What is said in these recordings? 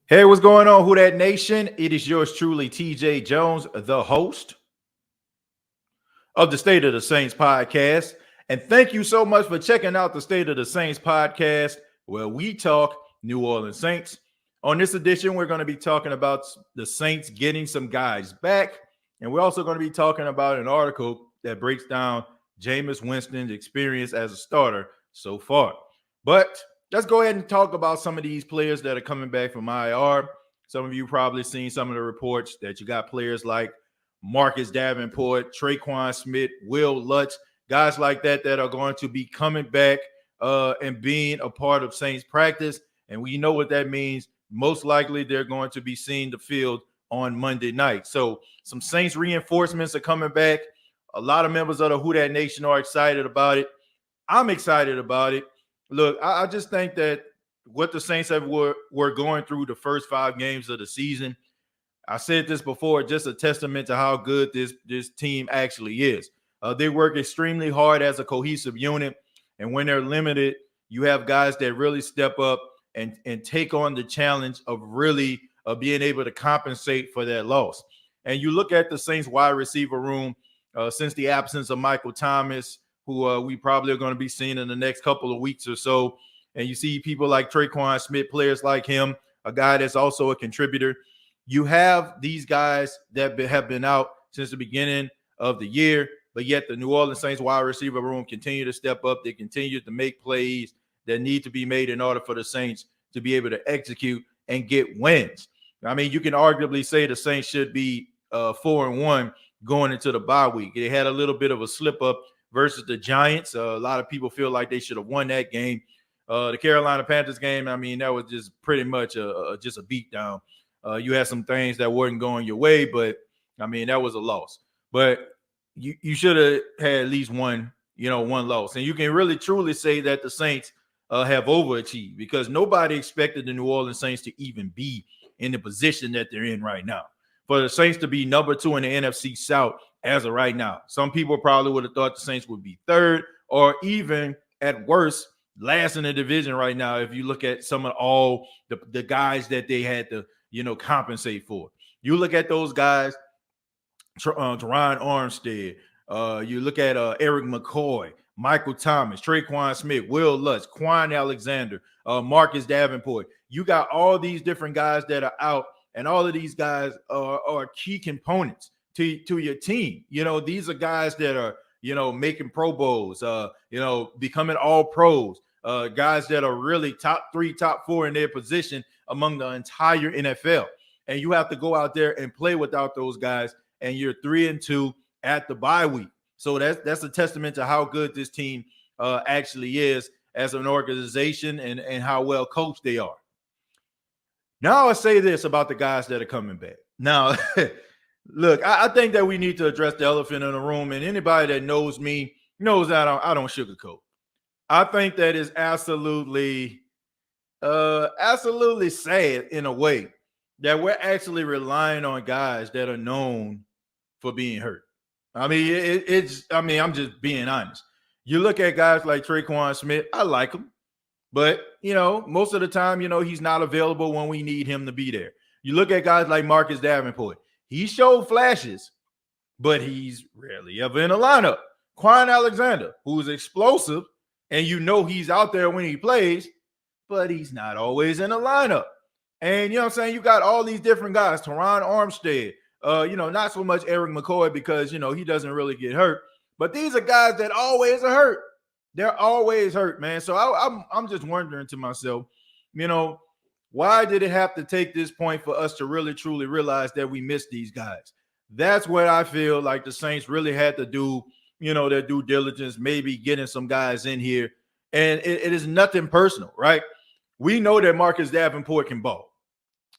Hey, what's going on, Who Dat Nation? It is yours truly, TJ Jones, the host of the State of the Saints podcast. And thank you so much for checking out the State of the Saints podcast, where we talk New Orleans Saints. On this edition, we're going to be talking about the Saints getting some guys back. And we're also going to be talking about an article that breaks down Jameis Winston's experience as a starter so far. But let's go ahead and talk about some of these players that are coming back from IR. Some of you probably seen some of the reports that you got players like Marcus Davenport, Trey Schmidt, Will Lutz, guys like that are going to be coming back and being a part of Saints practice. And we know what that means. Most likely they're going to be seeing the field on Monday night. So some Saints reinforcements are coming back. A lot of members of the Who Dat Nation are excited about it. I'm excited about it. Look, I just think that what the Saints were going through the first 5 games of the season, I said this before, just a testament to how good this team actually is. They work extremely hard as a cohesive unit, and when they're limited, you have guys that really step up and take on the challenge of really being able to compensate for that loss. And you look at the Saints wide receiver room since the absence of Michael Thomas, who we probably are going to be seeing in the next couple of weeks or so. And you see people like Trey Schmidt, players like him, a guy that's also a contributor. You have these guys that have been out since the beginning of the year, but yet the New Orleans Saints wide receiver room continue to step up. They continue to make plays that need to be made in order for the Saints to be able to execute and get wins. I mean, you can arguably say the Saints should be 4-1 going into the bye week. They had a little bit of a slip up versus the Giants. A lot of people feel like they should have won that game. The Carolina Panthers game, I mean, that was just pretty much just a beatdown. You had some things that weren't going your way, but I mean, that was a loss. But you should have had at least one loss. And you can really truly say that the Saints have overachieved, because nobody expected the New Orleans Saints to even be in the position that they're in right now. For the Saints to be number 2 in the NFC South as of right now. Some people probably would have thought the Saints would be 3rd, or even at worst, last in the division right now, if you look at some of all the guys that they had to compensate for. You look at those guys, Teron Armstead, you look at Eric McCoy, Michael Thomas, Traquan Smith, Will Lutz, Quinn Alexander, Marcus Davenport. You got all these different guys that are out, and all of these guys are key components to your team. These are guys that are making Pro Bowls, becoming all pros, guys that are really top 3, top 4 in their position among the entire NFL. And you have to go out there and play without those guys, and you're 3-2 at the bye week. So that's a testament to how good this team actually is as an organization, and how well coached they are. Now I'll say this about the guys that are coming back. Now, look, I think that we need to address the elephant in the room, and anybody that knows me knows that I don't sugarcoat. I think that is absolutely sad in a way that we're actually relying on guys that are known for being hurt. I mean, I'm just being honest. You look at guys like Traquan Smith, I like him, but most of the time, he's not available when we need him to be there. You look at guys like Marcus Davenport, he showed flashes, but he's rarely ever in a lineup. Quinn Alexander, who's explosive, and he's out there when he plays, but he's not always in a lineup. And you know what I'm saying? You got all these different guys, Teron Armstead, not so much Eric McCoy, because he doesn't really get hurt. But these are guys that always are hurt. They're always hurt, man. So I'm just wondering to myself, why did it have to take this point for us to really truly realize that we missed these guys? That's what I feel like the Saints really had to do, their due diligence, maybe getting some guys in here. And it is nothing personal, right? We know that Marcus Davenport can ball.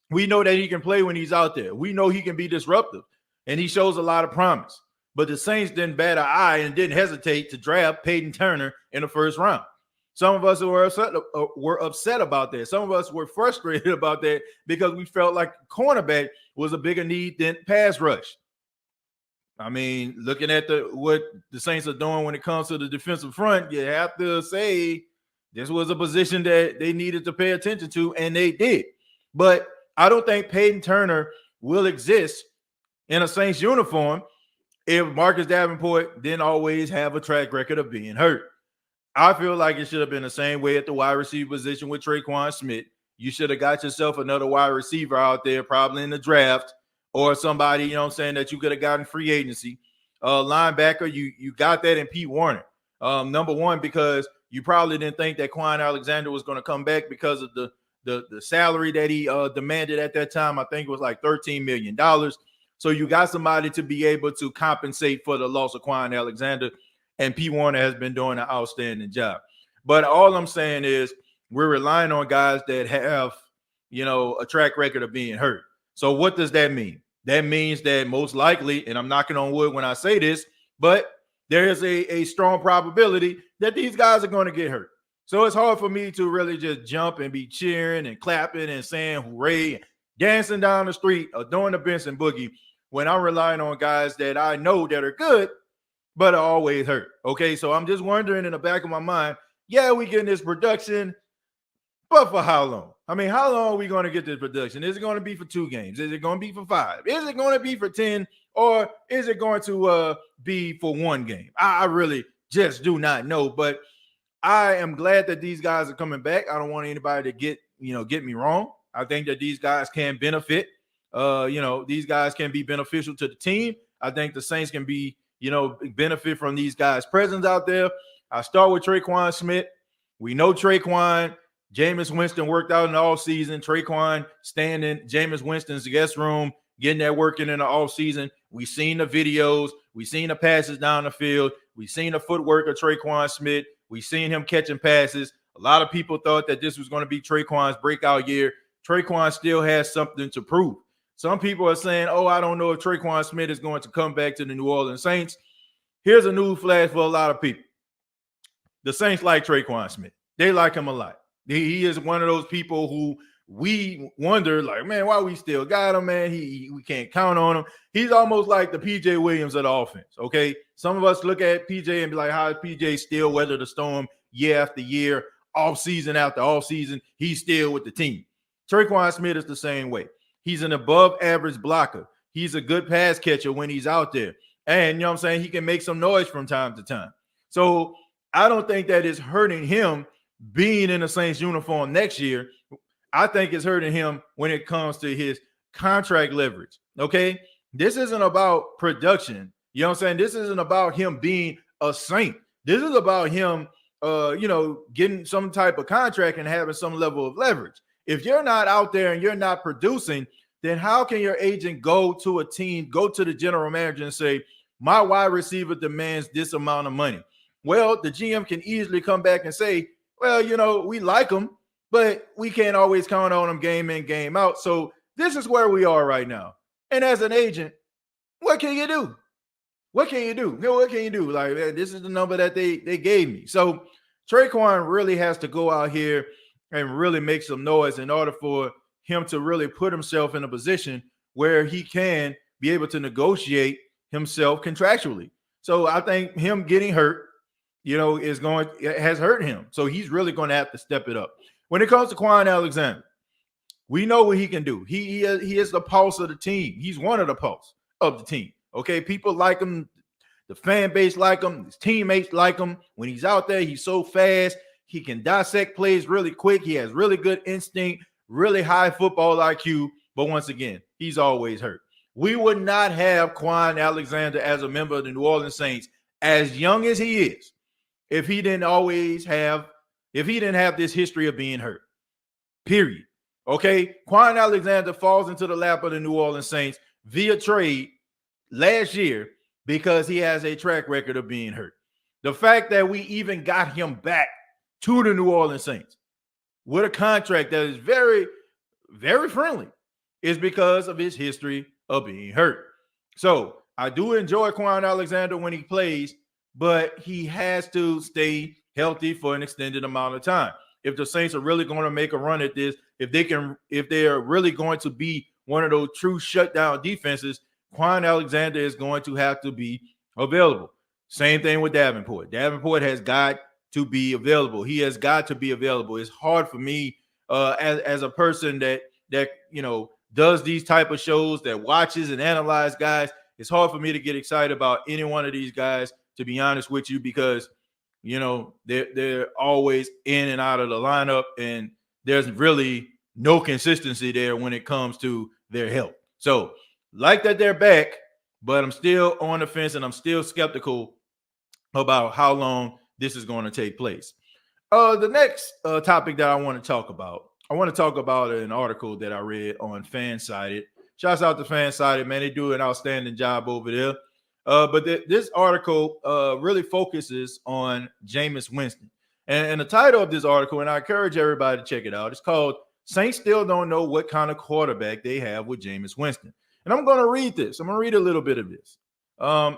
We know that he can play when he's out there. We know he can be disruptive, and he shows a lot of promise. But the Saints didn't bat an eye and didn't hesitate to draft Peyton Turner in the first round. Some of us were upset about that. Some of us were frustrated about that, because we felt like cornerback was a bigger need than pass rush. I mean, looking at what the Saints are doing when it comes to the defensive front, you have to say this was a position that they needed to pay attention to, and they did. But I don't think Peyton Turner will exist in a Saints uniform if Marcus Davenport didn't always have a track record of being hurt. I feel like it should have been the same way at the wide receiver position with Schmidt. You should have got yourself another wide receiver out there, probably in the draft, or somebody, that you could have gotten free agency. Linebacker, you got that in Pete Warner. Number one, because you probably didn't think that Quinn Alexander was going to come back because of the salary that he demanded at that time. I think it was like $13 million. So you got somebody to be able to compensate for the loss of Quinn Alexander, and Pete Warner has been doing an outstanding job. But all I'm saying is we're relying on guys that have, a track record of being hurt. So what does that mean? That means that most likely, and I'm knocking on wood when I say this, but there is a strong probability that these guys are going to get hurt. So it's hard for me to really just jump and be cheering and clapping and saying hooray, dancing down the street or doing the Benson boogie when I'm relying on guys that I know that are good, but are always hurt. Okay, so I'm just wondering in the back of my mind, yeah, we getting this production, but for how long? I mean, how long are we going to get this production? Is it going to be for 2 games? Is it going to be for 5? Is it going to be for 10? Or is it going to be for 1 game? I really just do not know. But I am glad that these guys are coming back. I don't want anybody to get me wrong. I think that these guys can benefit. These guys can be beneficial to the team. I think the Saints can be, benefit from these guys' presence out there. I start with Schmidt. We know Kwon. Jameis Winston worked out in the offseason. Kwon staying in Jameis Winston's guest room, getting that working in the offseason. We seen the videos. We seen the passes down the field. We seen the footwork of Schmidt. We seen him catching passes. A lot of people thought that this was going to be Kwon's breakout year. Kwon still has something to prove. Some people are saying, I don't know if Kwon Smith is going to come back to the New Orleans Saints. Here's a news flash for a lot of people. The Saints like Kwon Smith. They like him a lot. He is one of those people who we wonder, like, man, why we still got him, man? We can't count on him. He's almost like the PJ Williams of the offense, okay? Some of us look at PJ and be like, how is PJ still weather the storm year after year, off season after off season? He's still with the team. Kwon Smith is the same way. He's an above average blocker. He's a good pass catcher when he's out there. And, he can make some noise from time to time. So I don't think that is hurting him being in the Saints uniform next year. I think it's hurting him when it comes to his contract leverage, okay? This isn't about production. This isn't about him being a Saint. This is about him, getting some type of contract and having some level of leverage. If you're not out there and you're not producing, then how can your agent go to a team, go to the general manager and say, my wide receiver demands this amount of money? Well, the GM can easily come back and say, well, we like him, but we can't always count on him game in, game out. So this is where we are right now. And as an agent, what can you do? What can you do? What can you do? Like, this is the number that they gave me. So Kwon really has to go out here and really make some noise in order for him to really put himself in a position where he can be able to negotiate himself contractually. So I think him getting hurt, has hurt him. So he's really going to have to step it up. When it comes to Quinn Alexander, we know what he can do. He is the pulse of the team. He's one of the pulse of the team. Okay, people like him. The fan base like him. His teammates like him. When he's out there, he's so fast. He can dissect plays really quick. He has really good instinct, really high football IQ. But once again, he's always hurt. We would not have Quinn Alexander as a member of the New Orleans Saints, as young as he is, if he didn't have this history of being hurt. Period. Okay. Quinn Alexander falls into the lap of the New Orleans Saints via trade last year because he has a track record of being hurt. The fact that we even got him back to the New Orleans Saints with a contract that is very, very friendly is because of his history of being hurt. So I do enjoy Quinn Alexander when he plays, but he has to stay healthy for an extended amount of time. If the Saints are really going to make a run at this, if they are really going to be one of those true shutdown defenses, Quinn Alexander is going to have to be available. Same thing with Davenport. Davenport has got to be available. He has got to be available. It's hard for me as a person that that, does these type of shows, that watches and analyze guys, it's hard for me to get excited about any one of these guys, to be honest with you, because, they're always in and out of the lineup, and there's really no consistency there when it comes to their health. So, like that they're back, but I'm still on the fence, and I'm still skeptical about how long this is going to take place. The next topic that I want to talk about an article that I read on Fansided. Shouts out to Fansided, man. They do an outstanding job over there. But this article really focuses on Jameis Winston. And the title of this article, and I encourage everybody to check it out, it's called "Saints Still Don't Know What Kind of Quarterback They Have with Jameis Winston." And I'm going to read this. I'm going to read a little bit of this.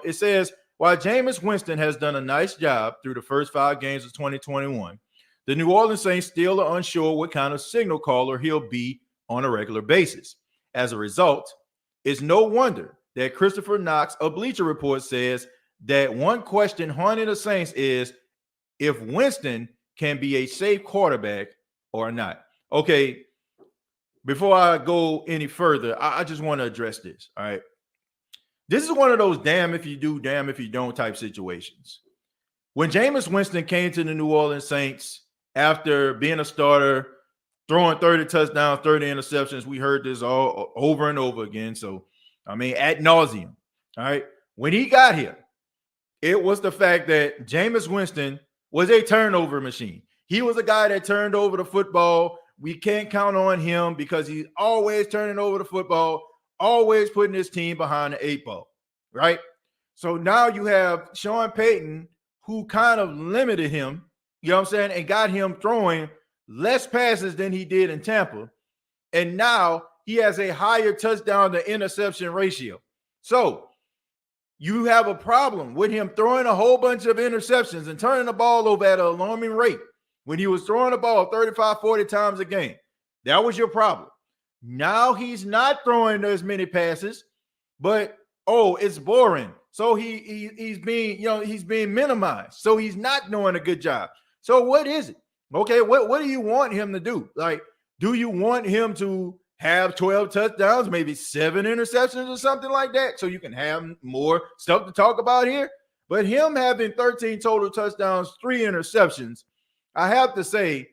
It says, while Jameis Winston has done a nice job through the first 5 games of 2021, the New Orleans Saints still are unsure what kind of signal caller he'll be on a regular basis. As a result, it's no wonder that Christopher Knox of Bleacher Report says that one question haunting the Saints is if Winston can be a safe quarterback or not. Okay, before I go any further, I just want to address this, all right? This is one of those damn if you do, damn if you don't type situations. When Jameis Winston came to the New Orleans Saints after being a starter, throwing 30 touchdowns, 30 interceptions, we heard this all over and over again. So, ad nauseum, all right? When he got here, it was the fact that Jameis Winston was a turnover machine. He was a guy that turned over the football. We can't count on him because he's always turning over the football, always putting his team behind the 8 ball, right? So now you have Sean Payton, who kind of limited him, you know what I'm saying, and got him throwing less passes than he did in Tampa. And now he has a higher touchdown to interception ratio. So you have a problem with him throwing a whole bunch of interceptions and turning the ball over at an alarming rate when he was throwing the ball 35, 40 times a game. That was your problem. Now he's not throwing as many passes, but it's boring. So he's being minimized. So he's not doing a good job. So what is it? Okay, what do you want him to do? Like, do you want him to have 12 touchdowns, maybe 7 interceptions or something like that, so you can have more stuff to talk about here? But him having 13 total touchdowns, 3 interceptions, I have to say,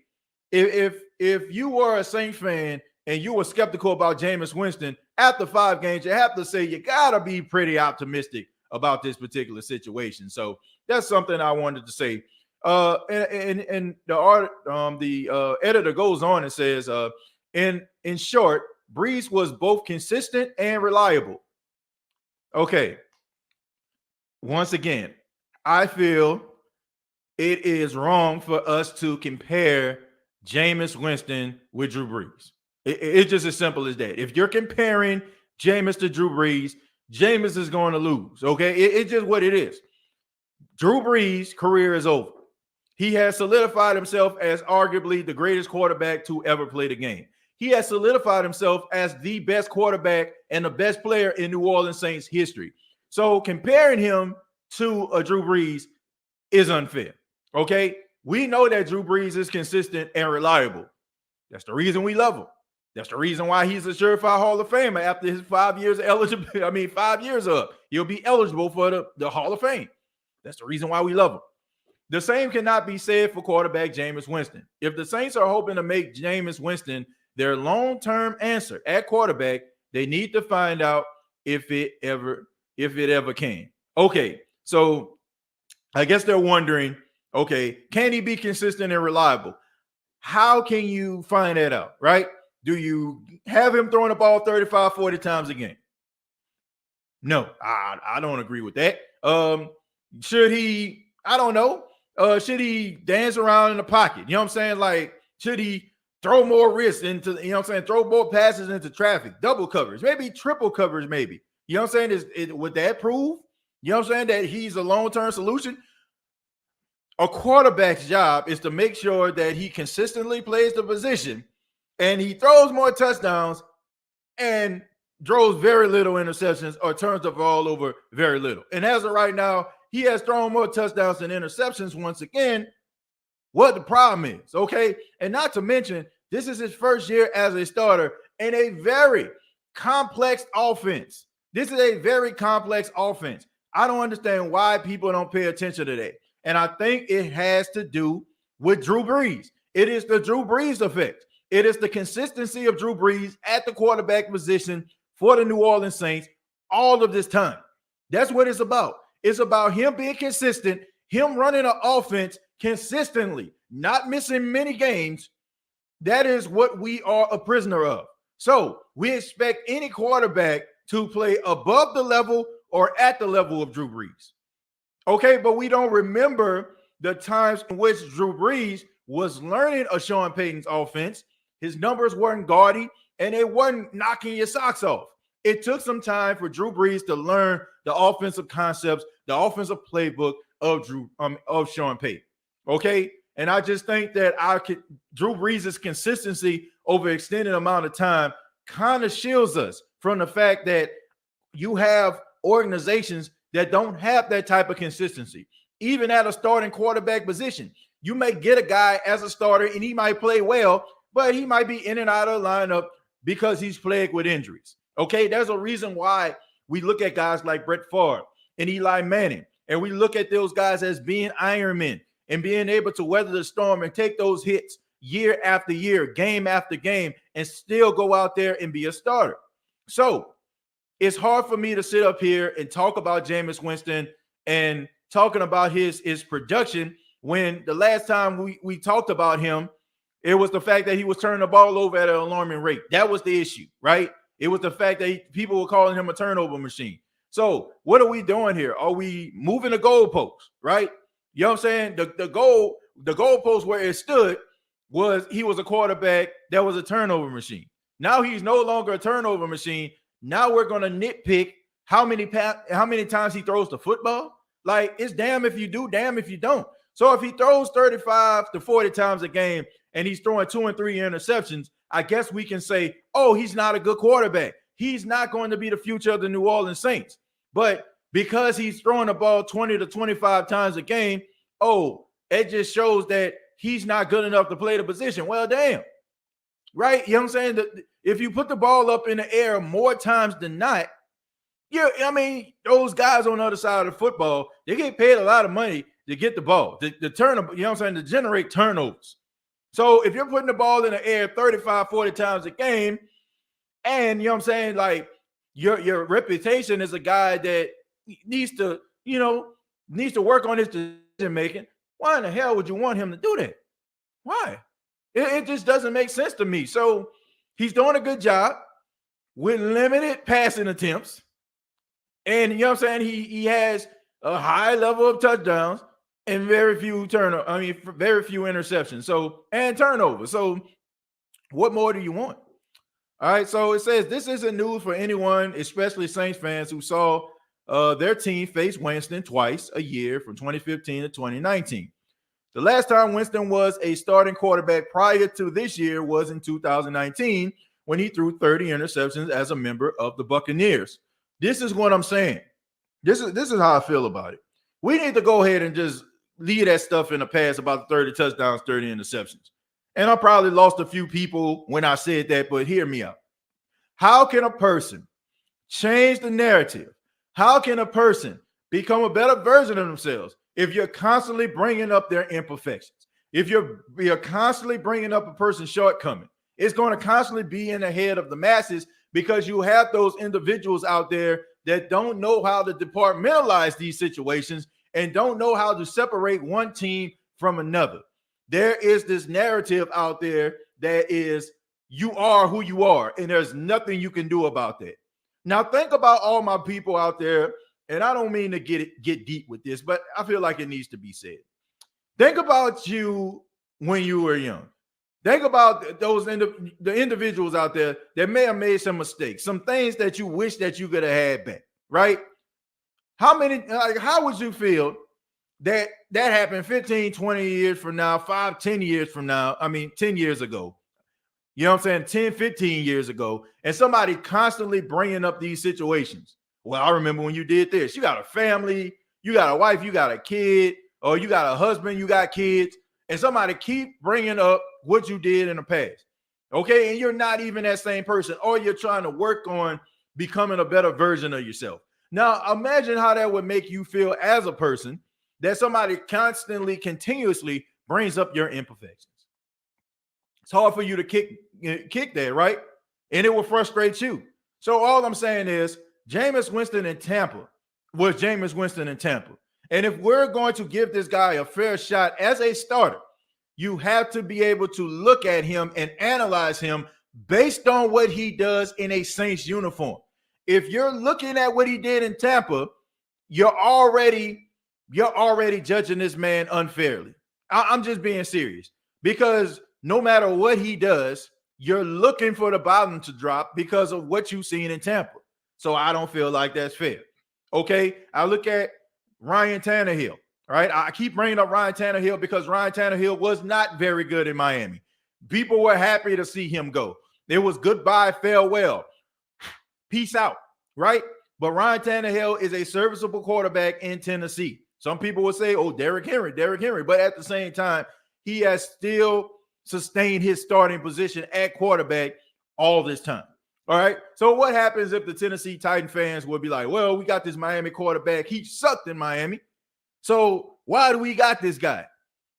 if you were a Saints fan and you were skeptical about Jameis Winston after 5 games, you have to say you gotta be pretty optimistic about this particular situation. So that's something I wanted to say. And the editor goes on and says, in short, Brees was both consistent and reliable. Okay. Once again, I feel it is wrong for us to compare Jameis Winston with Drew Brees. It's just as simple as that. If you're comparing Jameis to Drew Brees, Jameis is going to lose. Okay. It's just what it is. Drew Brees' career is over. He has solidified himself as arguably the greatest quarterback to ever play the game. He has solidified himself as the best quarterback and the best player in New Orleans Saints history. So comparing him to a Drew Brees is unfair. Okay. We know that Drew Brees is consistent and reliable. That's the reason we love him. That's the reason why he's a surefire Hall of Famer after his 5 years eligible. 5 years up. He'll be eligible for the Hall of Fame. That's the reason why we love him. The same cannot be said for quarterback Jameis Winston. If the Saints are hoping to make Jameis Winston their long-term answer at quarterback, they need to find out if it ever can. Okay, so I guess they're wondering, okay, can he be consistent and reliable? How can you find that out, right? Do you have him throwing the ball 35, 40 times a game? No, I don't agree with that. Should he, I don't know, should he dance around in the pocket? You know what I'm saying? Like, should he throw more risks into, you know what I'm saying, throw more passes into traffic, double coverage, maybe triple coverage, maybe. You know what I'm saying? Would that prove, you know what I'm saying, that he's a long-term solution? A quarterback's job is to make sure that he consistently plays the position and he throws more touchdowns and throws very little interceptions or turns the ball over very little. And as of right now, he has thrown more touchdowns than interceptions once again. What the problem is, okay? And not to mention, this is his first year as a starter, in a very complex offense. This is a very complex offense. I don't understand why people don't pay attention to that. And I think it has to do with Drew Brees. It is the Drew Brees effect. It is the consistency of Drew Brees at the quarterback position for the New Orleans Saints all of this time. That's what it's about. It's about him being consistent, him running an offense consistently, not missing many games. That is what we are a prisoner of. So we expect any quarterback to play above the level or at the level of Drew Brees. Okay, but we don't remember the times in which Drew Brees was learning a Sean Payton's offense. His numbers weren't gaudy, and they weren't knocking your socks off. It took some time for Drew Brees to learn the offensive concepts, the offensive playbook of Sean Payton. Okay, and I just think that Drew Brees' consistency over an extended amount of time kind of shields us from the fact that you have organizations that don't have that type of consistency. Even at a starting quarterback position, you may get a guy as a starter and he might play well, but he might be in and out of the lineup because he's plagued with injuries. Okay, there's a reason why we look at guys like Brett Favre and Eli Manning, and we look at those guys as being Iron Men and being able to weather the storm and take those hits year after year, game after game, and still go out there and be a starter. So it's hard for me to sit up here and talk about Jameis Winston and talking about his production when the last time we talked about him, it was the fact that he was turning the ball over at an alarming rate. That was the issue, right? It was the fact that people were calling him a turnover machine. So what are we doing here? Are we moving the goalposts, right? You know what I'm saying? The goalpost where it stood was he was a quarterback that was a turnover machine. Now he's no longer a turnover machine. Now we're going to nitpick how many times he throws the football. Like, it's damn if you do, damn if you don't. So if he throws 35 to 40 times a game and he's throwing 2 and 3 interceptions, I guess we can say, oh, he's not a good quarterback. He's not going to be the future of the New Orleans Saints. But because he's throwing the ball 20 to 25 times a game, oh, it just shows that he's not good enough to play the position. Well, damn. Right? You know what I'm saying? If you put the ball up in the air more times than not, yeah, I mean, those guys on the other side of the football, they get paid a lot of money to get the ball, to turn, you know what I'm saying, to generate turnovers. So if you're putting the ball in the air 35, 40 times a game, and you know what I'm saying, like your reputation as a guy that needs to work on his decision making, why in the hell would you want him to do that? Why? It just doesn't make sense to me. So he's doing a good job with limited passing attempts. And you know what I'm saying? He has a high level of touchdowns and very few interceptions. So, and turnovers. So what more do you want? All right. So it says this isn't news for anyone, especially Saints fans who saw their team face Winston twice a year from 2015 to 2019. The last time Winston was a starting quarterback prior to this year was in 2019 when he threw 30 interceptions as a member of the Buccaneers. This is what I'm saying. This is how I feel about it. We need to go ahead and just leave that stuff in the past about the 30 touchdowns, 30 interceptions. And I probably lost a few people when I said that, but hear me out. How can a person change the narrative? How can a person become a better version of themselves if you're constantly bringing up their imperfections? If you're constantly bringing up a person's shortcoming, it's going to constantly be in the head of the masses because you have those individuals out there that don't know how to departmentalize these situations and don't know how to separate one team from another. There is this narrative out there that is, you are who you are, and there's nothing you can do about that. Now, think about all my people out there, and I don't mean to get deep with this, but I feel like it needs to be said. Think about you when you were young. Think about the individuals out there that may have made some mistakes, some things that you wish that you could have had back, right? How would you feel that happened 15, 20 years from now, 5, 10 years from now? I mean, 10 years ago. You know what I'm saying? 10, 15 years ago, and somebody constantly bringing up these situations. Well, I remember when you did this. You got a family, you got a wife, you got a kid, or you got a husband, you got kids, and somebody keep bringing up what you did in the past. Okay, and you're not even that same person, or you're trying to work on becoming a better version of yourself. Now, imagine how that would make you feel as a person that somebody constantly, continuously brings up your imperfections. It's hard for you to kick that, right? And it will frustrate you. So all I'm saying is Jameis Winston in Tampa was Jameis Winston in Tampa. And if we're going to give this guy a fair shot as a starter, you have to be able to look at him and analyze him based on what he does in a Saints uniform. If you're looking at what he did in Tampa, you're already judging this man unfairly. I'm just being serious, because no matter what he does, you're looking for the bottom to drop because of what you've seen in Tampa. So I don't feel like that's fair. Okay, I look at Ryan Tannehill. Right, I keep bringing up Ryan Tannehill because Ryan Tannehill was not very good in Miami. People were happy to see him go. It was goodbye, farewell, peace out, right? But Ryan Tannehill is a serviceable quarterback in Tennessee. Some people will say, oh, Derrick Henry. But at the same time, he has still sustained his starting position at quarterback all this time. All right. So what happens if the Tennessee Titan fans would be like, well, we got this Miami quarterback. He sucked in Miami. So why do we got this guy?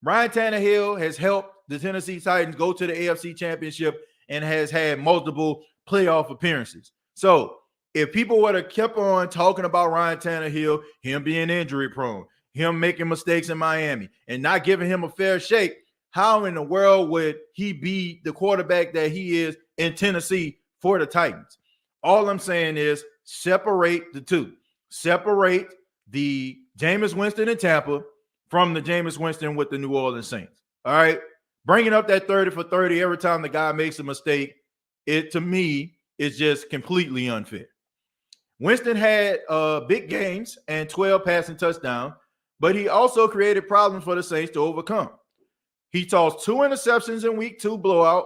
Ryan Tannehill has helped the Tennessee Titans go to the AFC Championship and has had multiple playoff appearances. So if people would have kept on talking about Ryan Tannehill, him being injury prone, him making mistakes in Miami, and not giving him a fair shake, how in the world would he be the quarterback that he is in Tennessee for the Titans? All I'm saying is separate the two. Separate the Jameis Winston in Tampa from the Jameis Winston with the New Orleans Saints. All right. Bringing up that 30 for 30 every time the guy makes a mistake, it to me is just completely unfair. Winston had big games and 12 passing touchdowns, but he also created problems for the Saints to overcome. He tossed 2 interceptions in week 2 blowout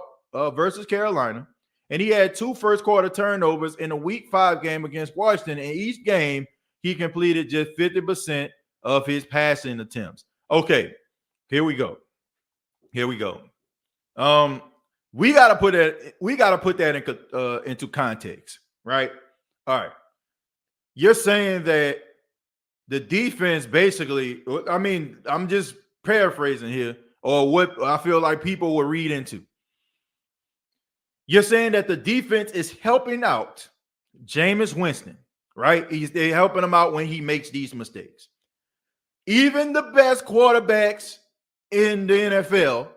versus Carolina, and he had 2 first quarter turnovers in a week 5 game against Washington. In each game, he completed just 50% of his passing attempts. Okay, here we go. We gotta put that into context, right? All right. You're saying that the defense basically, I mean, I'm just paraphrasing here, or what I feel like people will read into. You're saying that the defense is helping out Jameis Winston, right? They're helping him out when he makes these mistakes. Even the best quarterbacks in the NFL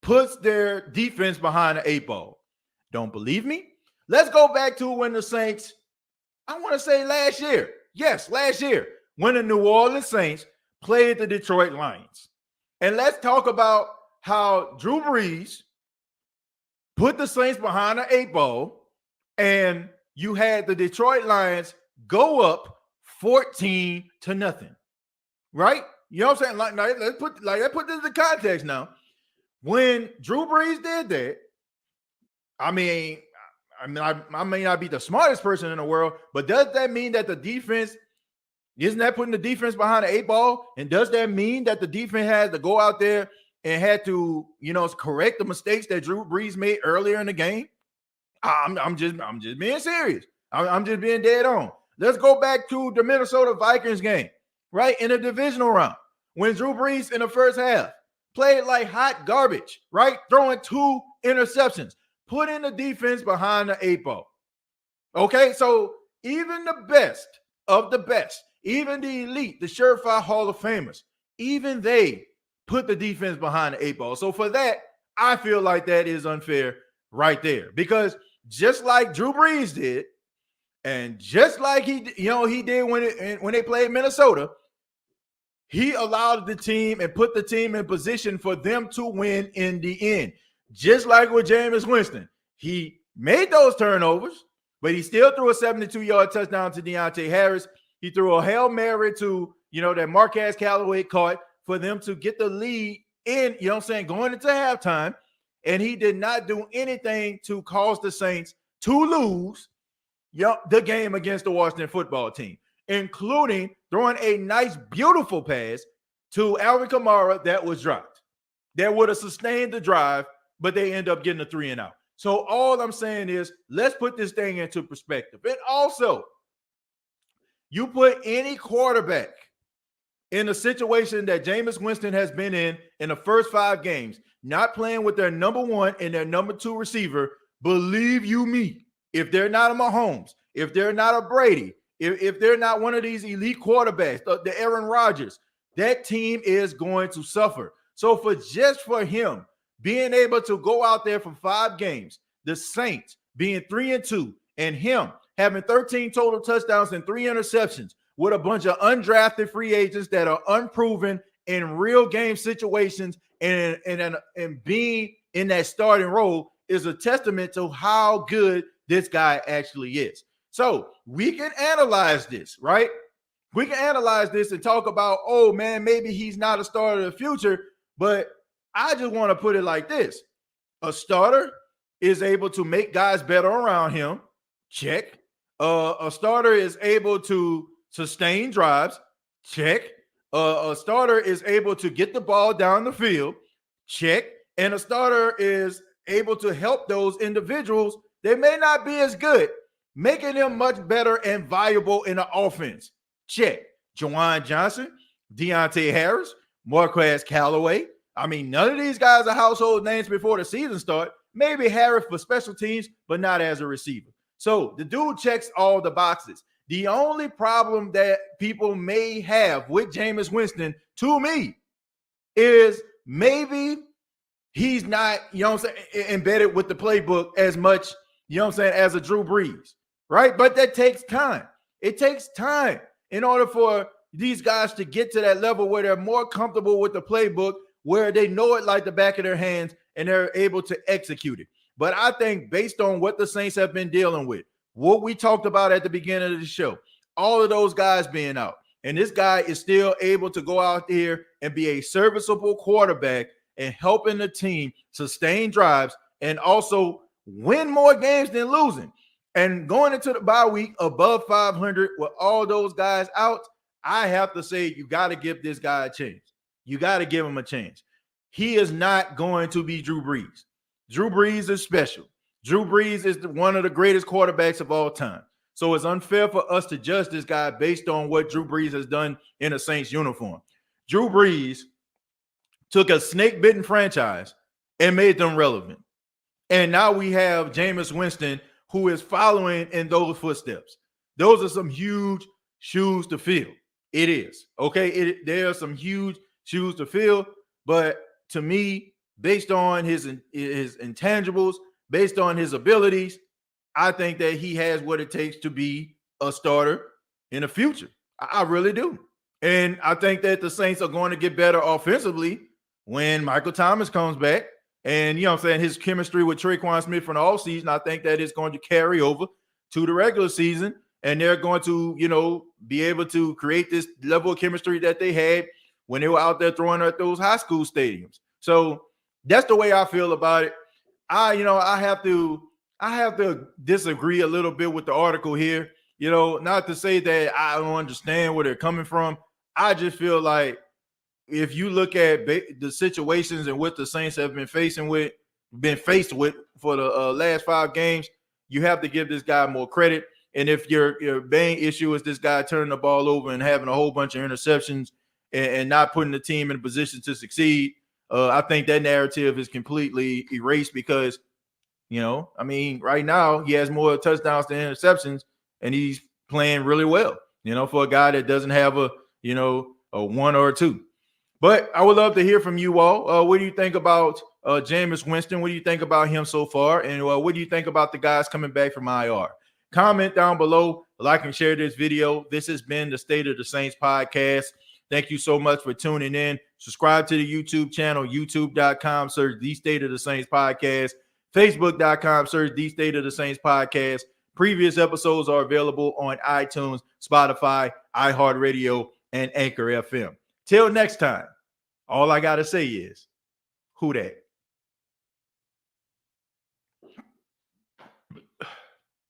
puts their defense behind the 8 ball. Don't believe me? Let's go back to when the Saints, I want to say last year. Yes, last year, when the New Orleans Saints played the Detroit Lions. And let's talk about how Drew Brees put the Saints behind the 8 ball, and you had the Detroit Lions go up 14-0. Right? You know what I'm saying? Let's put this into context now. When Drew Brees did that, I may not be the smartest person in the world, but does that mean that the defense, isn't that putting the defense behind the 8 ball? And does that mean that the defense has to go out there and had to, correct the mistakes that Drew Brees made earlier in the game? I'm just being serious. I'm just being dead on. Let's go back to the Minnesota Vikings game, right? In the divisional round, when Drew Brees in the first half played like hot garbage, right? Throwing 2 interceptions, putting the defense behind the 8 ball. Okay, so even the best of the best, even the elite, the surefire Hall of Famers, even they put the defense behind the 8 ball. So for that, I feel like that is unfair right there, because just like Drew Brees did, and just like he did when they played Minnesota, he allowed the team and put the team in position for them to win in the end. Just like with Jameis Winston, he made those turnovers, but he still threw a 72-yard touchdown to Deontay Harris. He threw a Hail Mary to, that Marquez Callaway caught for them to get the lead in, going into halftime. And he did not do anything to cause the Saints to lose the game against the Washington football team, including throwing a nice, beautiful pass to Alvin Kamara that was dropped. That would have sustained the drive but they end up getting a 3-and-out. So all I'm saying is let's put this thing into perspective. And also, you put any quarterback in a situation that Jameis Winston has been in the first 5 games, not playing with their number 1 and their number 2 receiver, believe you me, if they're not a Mahomes, if they're not a Brady, if they're not one of these elite quarterbacks, the Aaron Rodgers, that team is going to suffer. So for him being able to go out there for 5 games, the Saints being 3-2, and him having 13 total touchdowns and 3 interceptions with a bunch of undrafted free agents that are unproven in real game situations and being in that starting role is a testament to how good this guy actually is. So we can analyze this, right? We can analyze this and talk about, oh man, maybe he's not a starter of the future, but I just want to put it like this. A starter is able to make guys better around him. Check. A starter is able to sustain drives. Check. A starter is able to get the ball down the field. Check. And a starter is able to help those individuals. They may not be as good, making them much better and valuable in the offense. Check. Juwan Johnson, Deontay Harris, Marquez Callaway. I mean, none of these guys are household names before the season start. Maybe Harris for special teams, but not as a receiver. So the dude checks all the boxes. The only problem that people may have with Jameis Winston, to me, is maybe he's not, embedded with the playbook as much, as a Drew Brees, right? But that takes time. It takes time in order for these guys to get to that level where they're more comfortable with the playbook, where they know it like the back of their hands and they're able to execute it. But I think based on what the Saints have been dealing with, what we talked about at the beginning of the show, all of those guys being out, and this guy is still able to go out there and be a serviceable quarterback and helping the team sustain drives and also win more games than losing. And going into the bye week above 500 with all those guys out, I have to say you got to give this guy a chance. You got to give him a chance. He is not going to be Drew Brees. Drew Brees is special. Drew Brees is one of the greatest quarterbacks of all time. So it's unfair for us to judge this guy based on what Drew Brees has done in a Saints uniform. Drew Brees took a snake-bitten franchise and made them relevant. And now we have Jameis Winston, who is following in those footsteps. Those are some huge shoes to fill. It is. Okay, there are some huge shoes to fill. But to me, based on his intangibles, based on his abilities, I think that he has what it takes to be a starter in the future. I really do. And I think that the Saints are going to get better offensively when Michael Thomas comes back. And, his chemistry with Trey Schmidt from the offseason, I think that is going to carry over to the regular season. And they're going to, be able to create this level of chemistry that they had when they were out there throwing at those high school stadiums. So that's the way I feel about it. I have to disagree a little bit with the article here. Not to say that I don't understand where they're coming from. I just feel like if you look at the situations in which the Saints have been faced with for the last 5 games, you have to give this guy more credit. And if your main issue is this guy turning the ball over and having a whole bunch of interceptions and not putting the team in a position to succeed, I think that narrative is completely erased because, right now he has more touchdowns than interceptions and he's playing really well, for a guy that doesn't have a 1 or a 2. But I would love to hear from you all. What do you think about Jameis Winston? What do you think about him so far? And what do you think about the guys coming back from IR? Comment down below, like and share this video. This has been the State of the Saints podcast. Thank you so much for tuning in. Subscribe to the YouTube channel, youtube.com, search The State of the Saints podcast, facebook.com, search The State of the Saints podcast. Previous episodes are available on iTunes, Spotify, iHeartRadio, and Anchor FM. Till next time, all I got to say is, who dat?